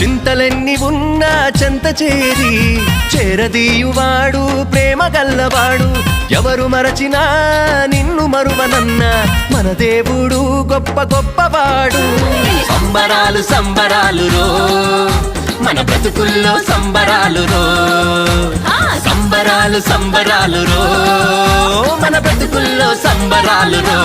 చింతలెన్ని ఉన్నా చెంత చేరి చేరదీయువాడు ప్రేమ గల్లవాడు ఎవరు మరచినా నిన్ను మరువనన్న మన దేవుడు గొప్ప గొప్పవాడు సంబరాలు సంబరాలు రో మన బ్రతుకుల్లో సంబరాలు రో సంబరాలు సంబరాలు రో మన బ్రతుకుల్లో సంబరాలు రో